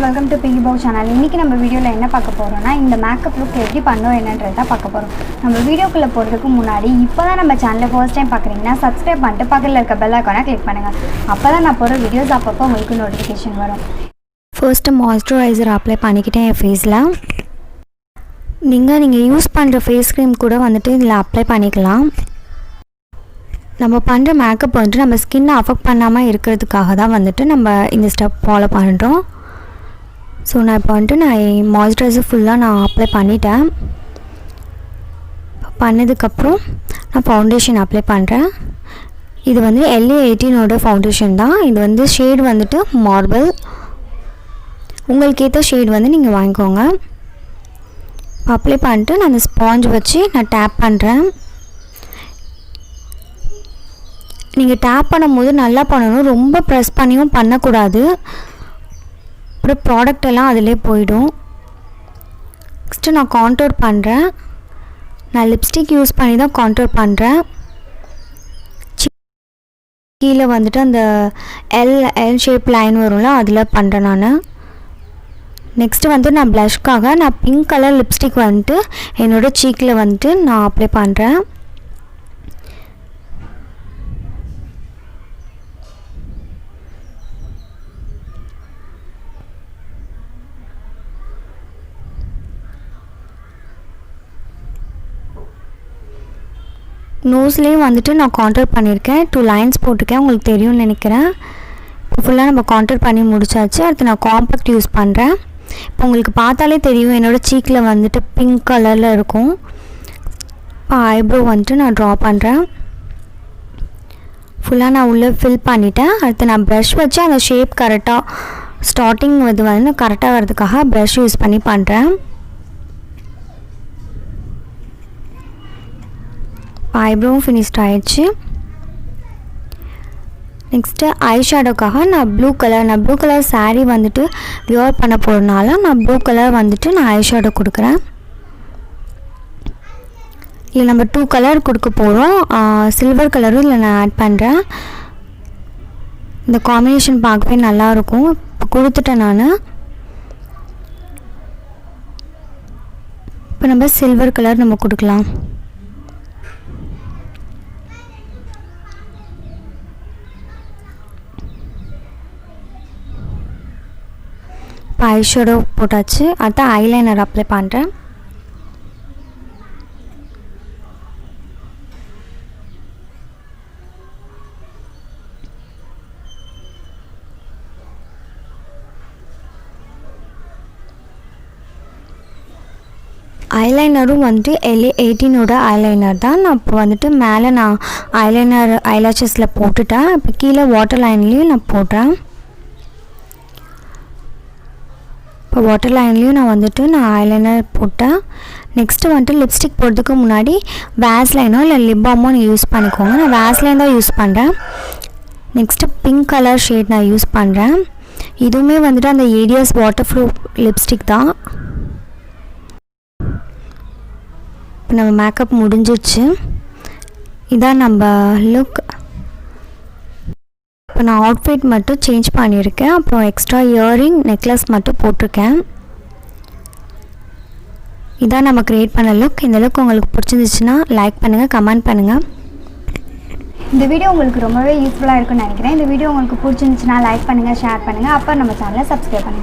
welcome to Pinky Box channel. இன்னைக்கு நம்ம வீடியோல என்ன பார்க்க போறோம்னா இந்த மேக்கப் லுக் எப்படி பண்ணனும் என்னன்றத பார்க்க போறோம். நம்ம வீடியோக்குள்ள போறதுக்கு முன்னாடி இப்போதான் நம்ம சேனலை ஃபர்ஸ்ட் டைம் பார்க்கறீங்கன்னா subscribe பண்ணிட்டு பக்கத்துல இருக்க bell icon-ஐ click பண்ணுங்க. அப்பதான் நான் போற வீடியோஸ் அப்பப்போ உங்களுக்கு நோட்டிஃபிகேஷன் வரும். First moisturizer apply பண்ணிக்கிட்டேன் என் ஃபேஸ்ல. நீங்க யூஸ் பண்ற ஃபேஸ் cream கூட வந்துட்டு இதல அப்ளை பண்ணிக்கலாம். நம்ம பண்ற மேக்கப் வந்து நம்ம ஸ்கின்னை அஃபெக்ட் பண்ணாம இருக்கிறதுக்காக தான் வந்துட்டு நம்ம இந்த ஸ்டெப் ஃபாலோ பண்றோம். சோ நான் இப்போ வந்து மாய்ஸ்சரைசர் ஃபுல்லா நான் அப்ளை பண்ணிட்டேன். பண்ணதுக்கு அப்புறம் நான் ஃபவுண்டேஷன் அப்ளை பண்றேன். இது வந்து elle 18 ஓட ஃபவுண்டேஷன் தான். இது வந்து ஷேட் வந்துட்டு மார்பிள். உங்களுக்கு ஏத்த ஷேட் வந்து நீங்க வாங்கிக்கோங்க. அப்ளை பண்ணிட்டு நான் அந்த ஸ்பாஞ்ச் வச்சு நான் டேப் பண்றேன். நீங்க டேப் பண்ணும்போது நல்லா பண்ணனும். ரொம்ப பிரஸ் பண்ணியும் பண்ண கூடாது. அப்புறம் ப்ராடக்ட் எல்லாம் அதிலே போய்டும். நெக்ஸ்ட் நான் கான்டூர் பண்றேன். நான் லிப்ஸ்டிக் யூஸ் பண்ணி தான் கான்டூர் பண்றேன். கீழ வந்துட்டு அந்த எல் ஷேப் லைன் வரும்ல அதுல பண்றேன் நான். நெக்ஸ்ட் வந்து நான் blushக்காக நான் பிங்க் கலர் லிப்ஸ்டிக் வந்து என்னோட சீக்ல வந்து நான் அப்ளை பண்றேன். நோஸ்லயே வந்துட்டு நான் கான்டூர் பண்ணிருக்கேன். 2 லைன்ஸ் போட்டுருக்கேன். உங்களுக்கு தெரியும்னு நினைக்கிறேன். இப்போ ஃபுல்லா நம்ம கான்டூர் பண்ணி முடிச்சாச்சு. அடுத்து நான் காம்பாக்ட் யூஸ் பண்றேன். இப்போ உங்களுக்கு பார்த்தாலே தெரியும் என்னோட சீக்ல வந்துட்டு பிங்க் கலர்ல இருக்கும். இப்போ ஐப்ரோ வந்துட்டு நான் டிரா பண்றேன். ஃபுல்லா நான் உள்ள ஃபில் பண்ணிட்டேன். அடுத்து நான் பிரஷ் வச்சு அந்த ஷேப் கரெக்ட்டா ஸ்டார்டிங் வந்து கரெக்ட்டா வரதுக்காக பிரஷ் யூஸ் பண்ணி பண்றேன். ஐப்ரோ ஃபினிஷ்ட் ஆயிடுச்சு. நெக்ஸ்ட் ஐ ஷேடோக்காக நான் ப்ளூ கலர் saree வந்துட்டு வியர் பண்ண போறனால நான் ப்ளூ கலர் வந்துட்டு நான் ஐ ஷேடோ கொடுக்கிறேன். இல்ல நம்ம 2 கலர் கொடுக்க போறோம். சில்வர் கலரும் இல்ல நான் ஆட் பண்றேன். இந்த காம்பினேஷன் பார்க்கவே நல்லா இருக்கும். இப்போ கொடுத்துட்டேன் நான். இப்போ நம்ம சில்வர் கலர் நம்ம கொடுக்கலாம். ஐ ஷேடோ போட்டாச்சு. அடுத்து ஐலைனர் அப்ளை பண்றேன். ஐலைனரும் வந்து elle 18 ஓட ஐலைனர் தான். நான் இப்போ வந்துட்டு மேலே நான் ஐலைனர் ஐலாஷஸ்ல போட்டுட்டேன். இப்போ கீழே வாட்டர் லைன்லயும் நான் போடுறேன். இப்போ வாட்டர் லைன்லயும் நான் வந்துட்டு நான் ஐலைனர் போட்டேன். நெக்ஸ்ட் வந்துட்டு லிப்ஸ்டிக் போடுறதுக்கு முன்னாடி வாஸ்லைனோ இல்லை லிப் பாமோ நீ யூஸ் பண்ணிக்கோங்க. நான் வாஸ்லைன் தான் யூஸ் பண்ணுறேன். நெக்ஸ்ட் பிங்க் கலர் ஷேட் நான் யூஸ் பண்ணுறேன். இதுவுமே வந்துட்டு அந்த ஏடிஎஸ் வாட்டர் ப்ரூஃப் லிப்ஸ்டிக் தான். இப்போ நம்ம மேக்கப் முடிஞ்சிருச்சு. இதான் நம்ம லுக். இப்போ நான் அவுட்ஃபிட் மட்டும் சேஞ்ச் பண்ணியிருக்கேன். அப்புறம் எக்ஸ்ட்ரா இயரிங் நெக்லஸ் மட்டும் போட்டிருக்கேன். இதான் நம்ம கிரியேட் பண்ண லுக். இந்த லுக் உங்களுக்கு பிடிச்சிருந்துச்சுன்னா லைக் பண்ணுங்கள், கமெண்ட் பண்ணுங்கள். இந்த வீடியோ உங்களுக்கு ரொம்பவே யூஸ்ஃபுல்லாக இருக்கும்னு நினைக்கிறேன். இந்த வீடியோ உங்களுக்கு பிடிச்சிருந்துச்சுன்னா லைக் பண்ணுங்கள், ஷேர் பண்ணுங்கள். அப்புறம் நம்ம சேனலை சப்ஸ்கிரைப் பண்ணுங்கள்.